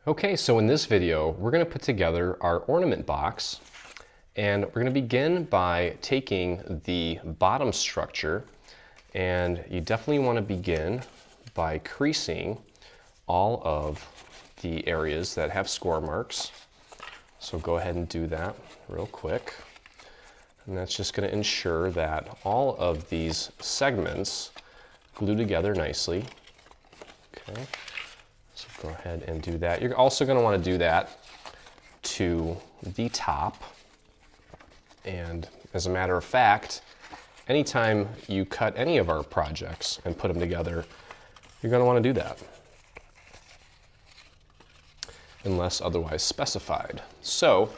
Okay, so in this video, we're going to put together our ornament box, and we're going to begin by taking the bottom structure, and you definitely want to begin by creasing all of the areas that have score marks. So go ahead and do that real quick. And that's just going to ensure that all of these segments glue together nicely. Okay. So go ahead and do that. You're also going to want to do that to the top. And as a matter of fact, anytime you cut any of our projects and put them together, you're going to want to do that, unless otherwise specified. So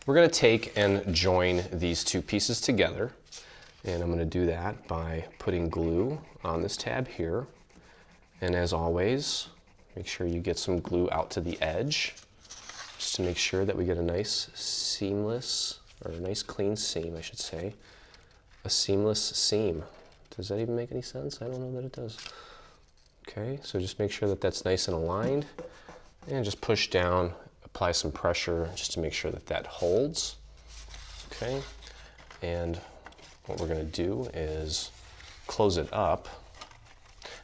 we're going to take and join these two pieces together. And I'm going to do that by putting glue on this tab here. And as always, make sure you get some glue out to the edge, just to make sure that we get a nice seamless, or a nice clean seam, I should say. A seamless seam. Does that even make any sense? I don't know that it does. Okay, so just make sure that that's nice and aligned, and just push down, apply some pressure just to make sure that that holds. Okay, and what we're going to do is close it up.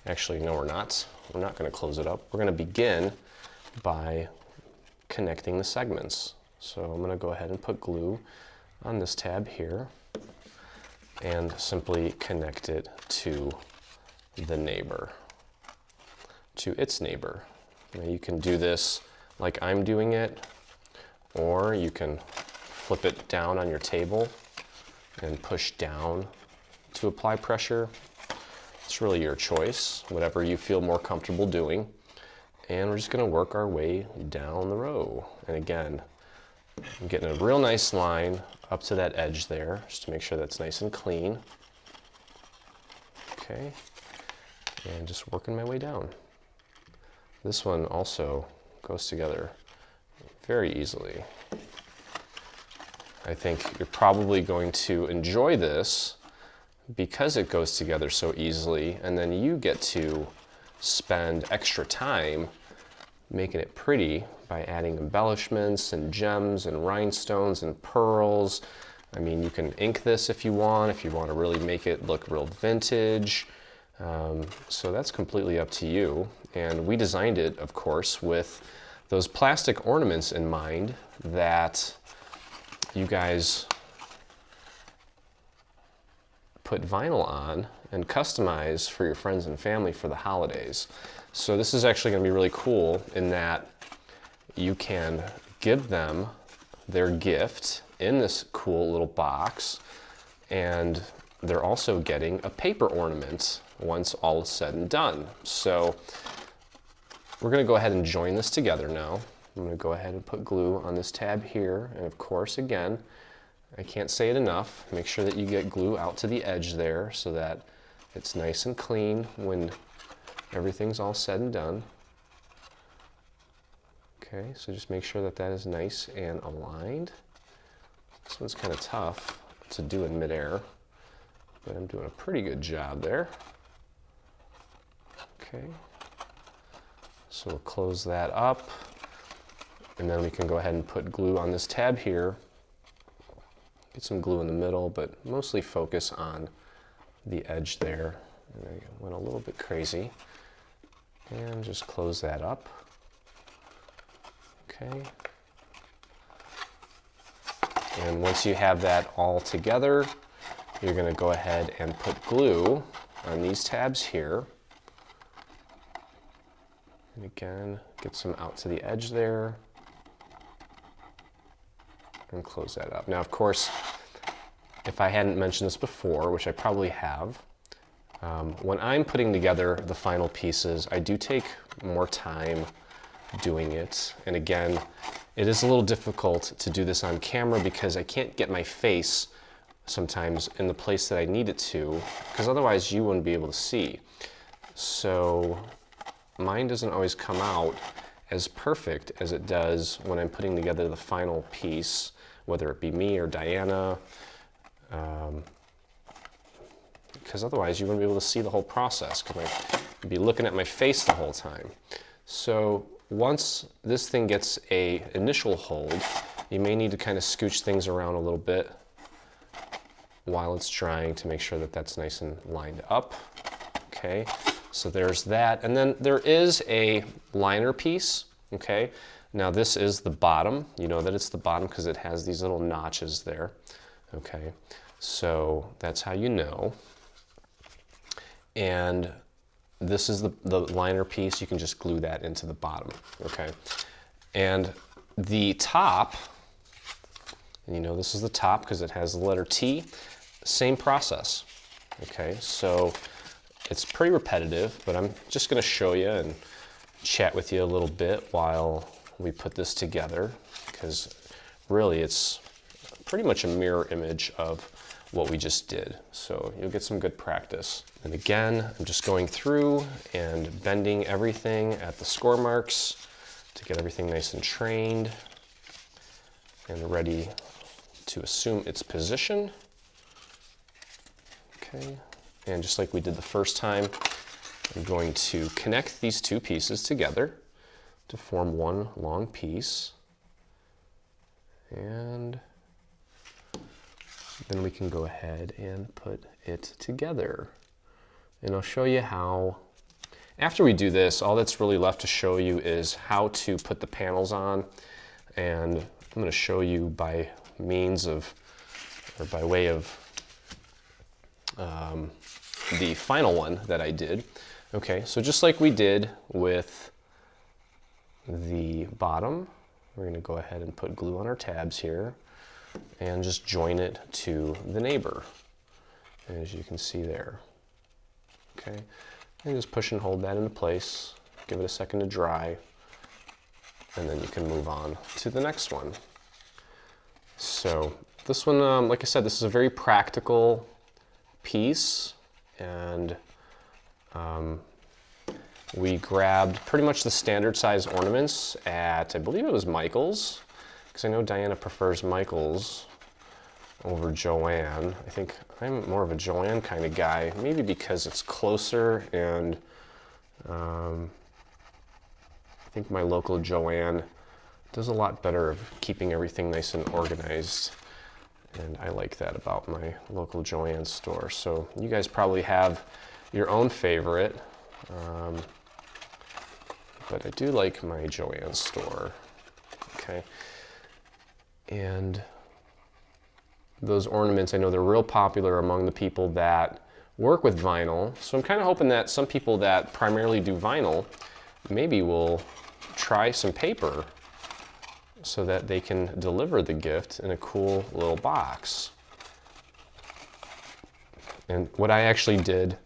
Actually, no, we're not. We're not going to close it up. We're going to begin by connecting the segments. So I'm going to go ahead and put glue on this tab here and simply connect it to the neighbor, to its neighbor. Now you can do this like I'm doing it, or you can flip it down on your table and push down to apply pressure. It's really your choice, whatever you feel more comfortable doing. And we're just going to work our way down the row. And again, I'm getting a real nice line up to that edge there, just to make sure that's nice and clean. Okay, and just working my way down. This one also goes together very easily. I think you're probably going to enjoy this because it goes together so easily, and then you get to spend extra time making it pretty by adding embellishments and gems and rhinestones and pearls. I mean, you can ink this if you want to really make it look real vintage. So that's completely up to you. And we designed it, of course, with those plastic ornaments in mind that you guys put vinyl on and customize for your friends and family for the holidays. So this is actually going to be really cool in that you can give them their gift in this cool little box, and they're also getting a paper ornament once all is said and done. So we're going to go ahead and join this together now. I'm going to go ahead and put glue on this tab here, and of course, again, I can't say it enough, make sure that you get glue out to the edge there so that it's nice and clean when everything's all said and done. Okay, so just make sure that that is nice and aligned. This one's kind of tough to do in midair, but I'm doing a pretty good job there. Okay, so we'll close that up, and then we can go ahead and put glue on this tab here. Get some glue in the middle, but mostly focus on the edge there. And I went a little bit crazy. And just close that up. Okay. And once you have that all together, you're going to go ahead and put glue on these tabs here. And again, get some out to the edge there. And close that up. Now, of course, if I hadn't mentioned this before, which I probably have, when I'm putting together the final pieces, I do take more time doing it. And again, it is a little difficult to do this on camera because I can't get my face sometimes in the place that I need it to, because otherwise you wouldn't be able to see. So mine doesn't always come out as perfect as it does when I'm putting together the final piece, whether it be me or Diana, because otherwise you wouldn't be able to see the whole process, because I'd be looking at my face the whole time. So once this thing gets a initial hold, you may need to kind of scooch things around a little bit while it's drying to make sure that that's nice and lined up. Okay, so there's that. And then there is a liner piece, okay? Now this is the bottom. You know that it's the bottom because it has these little notches there, okay? So that's how you know. And this is the liner piece. You can just glue that into the bottom, okay? And the top, and you know this is the top because it has the letter T, same process, okay? So it's pretty repetitive, but I'm just gonna show you and chat with you a little bit while we put this together, because really it's pretty much a mirror image of what we just did. So you'll get some good practice. And again, I'm just going through and bending everything at the score marks to get everything nice and trained and ready to assume its position. Okay, and just like we did the first time, I'm going to connect these two pieces together to form one long piece. And then we can go ahead and put it together. And I'll show you how, after we do this, all that's really left to show you is how to put the panels on. And I'm going to show you by means of, or by way of the final one that I did. Okay, so just like we did with the bottom, we're going to go ahead and put glue on our tabs here and just join it to the neighbor, as you can see there. Okay, and just push and hold that into place, give it a second to dry, and then you can move on to the next one. So this one, like I said, this is a very practical piece, and we grabbed pretty much the standard size ornaments at, I believe it was Michael's, because I know Diana prefers Michael's over Joanne. I think I'm more of a Joanne kind of guy, maybe because it's closer, and I think my local Joanne does a lot better of keeping everything nice and organized, and I like that about my local Joanne store. So you guys probably have your own favorite, but I do like my Joanne store. Okay. And those ornaments, I know they're real popular among the people that work with vinyl. So I'm kind of hoping that some people that primarily do vinyl maybe will try some paper so that they can deliver the gift in a cool little box. And what I actually did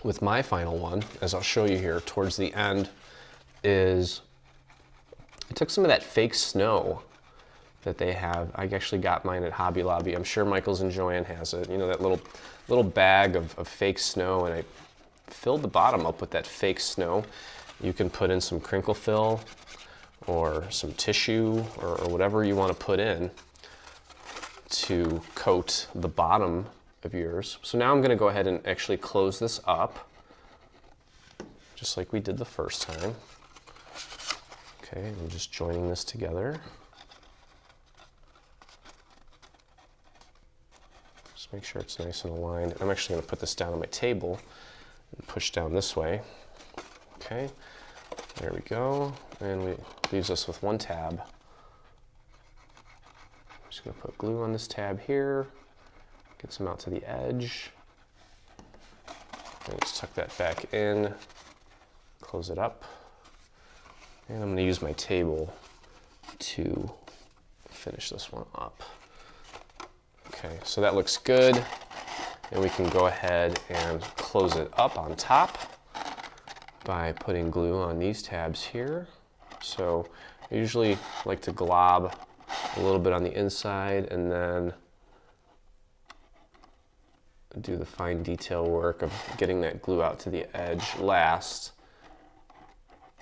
with my final one, as I'll show you here towards the end, is I took some of that fake snow that they have. I actually got mine at Hobby Lobby. I'm sure Michael's and Joanne has it. You know, that little bag of fake snow, and I filled the bottom up with that fake snow. You can put in some crinkle fill or some tissue or whatever you want to put in to coat the bottom of yours. So now I'm going to go ahead and actually close this up, just like we did the first time. Okay, I'm just joining this together. Just make sure it's nice and aligned. I'm actually going to put this down on my table and push down this way. Okay, there we go. And it leaves us with one tab. I'm just going to put glue on this tab here, get some out to the edge. And just tuck that back in, close it up. And I'm going to use my table to finish this one up. Okay, so that looks good. And we can go ahead and close it up on top by putting glue on these tabs here. So I usually like to glob a little bit on the inside and then do the fine detail work of getting that glue out to the edge last.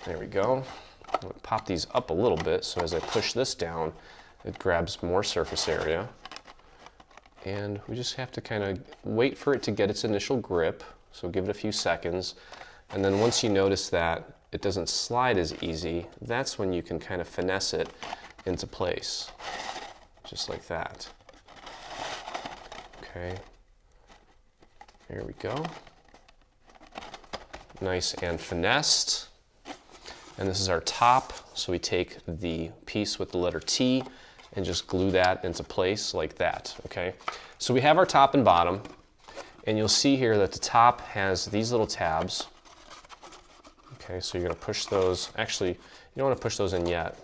There we go. I'm going to pop these up a little bit so as I push this down, it grabs more surface area. And we just have to kind of wait for it to get its initial grip, so give it a few seconds. And then once you notice that it doesn't slide as easy, that's when you can kind of finesse it into place, just like that. Okay, here we go. Nice and finessed. And this is our top, so we take the piece with the letter T and just glue that into place like that, okay? So we have our top and bottom, and you'll see here that the top has these little tabs. Okay, so you're gonna push those, actually, you don't wanna push those in yet.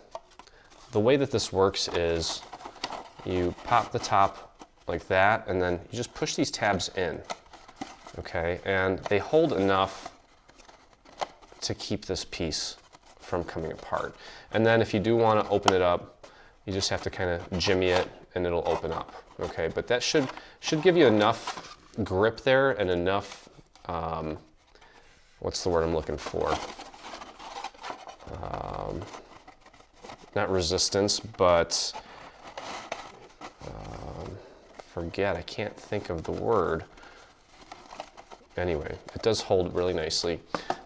The way that this works is you pop the top like that, and then you just push these tabs in, okay? And they hold enough to keep this piece from coming apart. And then if you do want to open it up, you just have to kind of jimmy it and it'll open up. Okay, but that should give you enough grip there and enough, what's the word I'm looking for? Not resistance, but I can't think of the word. Anyway, it does hold really nicely.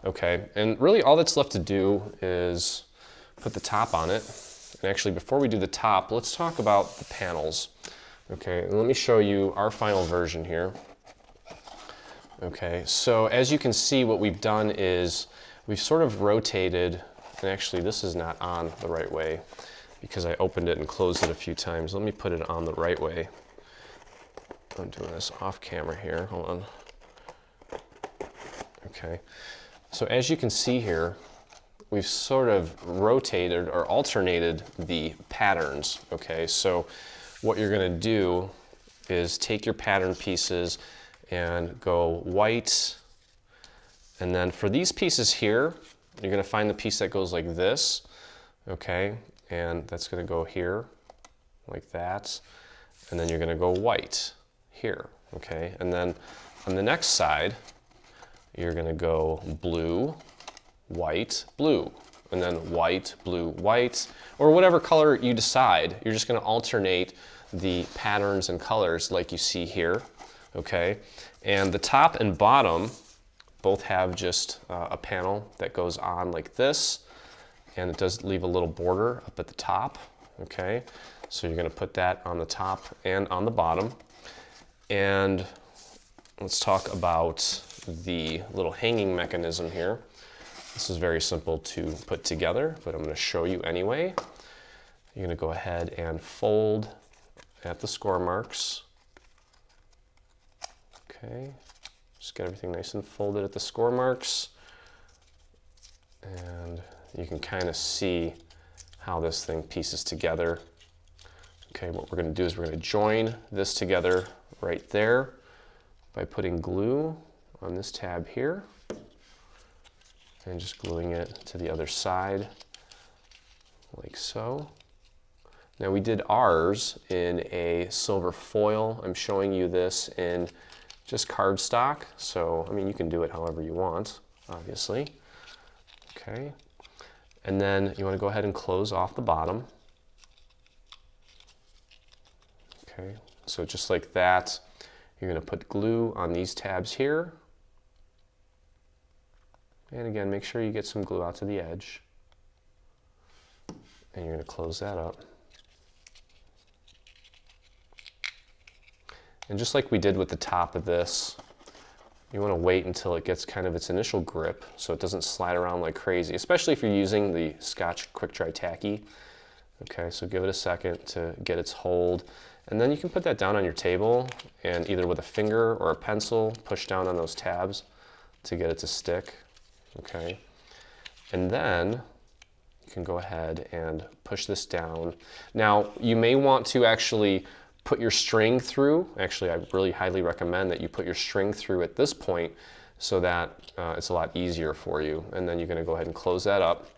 Okay, and really all that's left to do is put the top on it. And actually, before we do the top, let's talk about the panels. Okay, and let me show you our final version here. Okay, so as you can see, what we've done is we've sort of rotated, and actually this is not on the right way because I opened it and closed it a few times. Let me put it on the right way. I'm doing this off camera here, hold on. Okay, so as you can see here, we've sort of rotated or alternated the patterns, okay? So what you're gonna do is take your pattern pieces and go white, and then for these pieces here, you're gonna find the piece that goes like this, okay? And that's gonna go here, like that, and then you're gonna go white here, okay? And then on the next side, you're gonna go blue, white, blue, and then white, blue, white, or whatever color you decide. You're just gonna alternate the patterns and colors like you see here, okay? And the top and bottom both have just a panel that goes on like this, and it does leave a little border up at the top, okay? So you're gonna put that on the top and on the bottom. And let's talk about the little hanging mechanism here. This is very simple to put together, but I'm going to show you anyway. You're going to go ahead and fold at the score marks. Okay, just get everything nice and folded at the score marks. And you can kind of see how this thing pieces together. Okay, what we're going to do is we're going to join this together right there by putting glue on this tab here and just gluing it to the other side like so. Now we did ours in a silver foil. I'm showing you this in just cardstock, so I mean you can do it however you want, obviously. Okay, and then you want to go ahead and close off the bottom. Okay, so just like that, you're going to put glue on these tabs here. And again, make sure you get some glue out to the edge. And you're going to close that up. And just like we did with the top of this, you want to wait until it gets kind of its initial grip so it doesn't slide around like crazy, especially if you're using the Scotch Quick Dry Tacky. Okay, so give it a second to get its hold. And then you can put that down on your table and either with a finger or a pencil, push down on those tabs to get it to stick. Okay, and then you can go ahead and push this down. Now, you may want to actually put your string through. Actually, I really highly recommend that you put your string through at this point so that it's a lot easier for you. And then you're going to go ahead and close that up.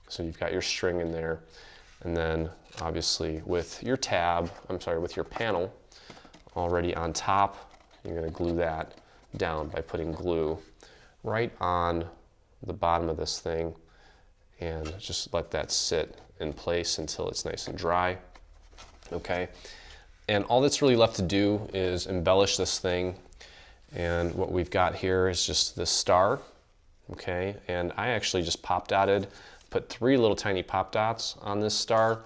So you've got your string in there. And then obviously with your with your panel already on top, you're going to glue that down by putting glue right on the bottom of this thing and just let that sit in place until it's nice and dry. Okay, and all that's really left to do is embellish this thing, and what we've got here is just this star. Okay, and I actually just pop dotted, put 3 little tiny pop dots on this star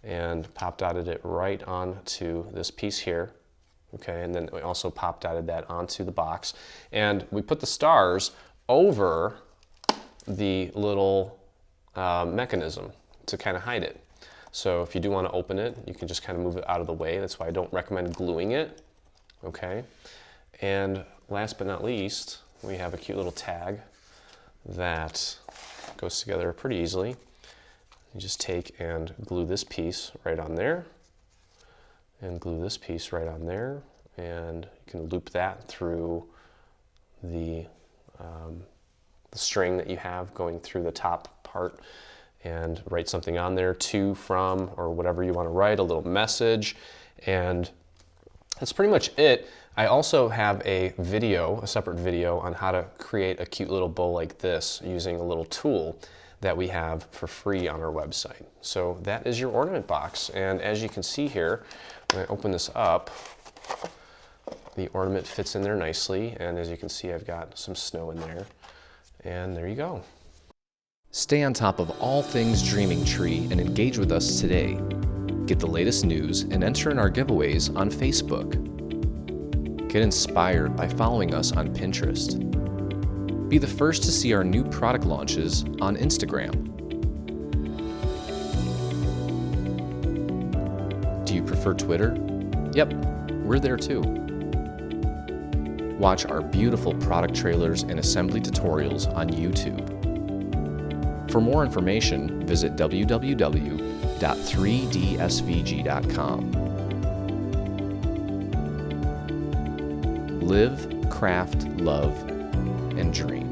and pop dotted it right onto this piece here. Okay, and then we also pop dotted that onto the box. And we put the stars over the little mechanism to kind of hide it. So if you do want to open it, you can just kind of move it out of the way. That's why I don't recommend gluing it. Okay, and last but not least, we have a cute little tag that goes together pretty easily. You just take and glue this piece right on there, and glue this piece right on there, and you can loop that through the string that you have going through the top part and write something on there, to, from, or whatever you want to write, a little message, and that's pretty much it. I also have a video, a separate video on how to create a cute little bow like this using a little tool that we have for free on our website. So that is your ornament box, and as you can see here, when I open this up, the ornament fits in there nicely, and as you can see, I've got some snow in there, and there you go. Stay on top of all things Dreaming Tree and engage with us today. Get the latest news and enter in our giveaways on Facebook. Get inspired by following us on Pinterest. Be the first to see our new product launches on Instagram. Do you prefer Twitter? Yep, we're there too. Watch our beautiful product trailers and assembly tutorials on YouTube. For more information, visit www.3dsvg.com. Live, craft, love, and dream.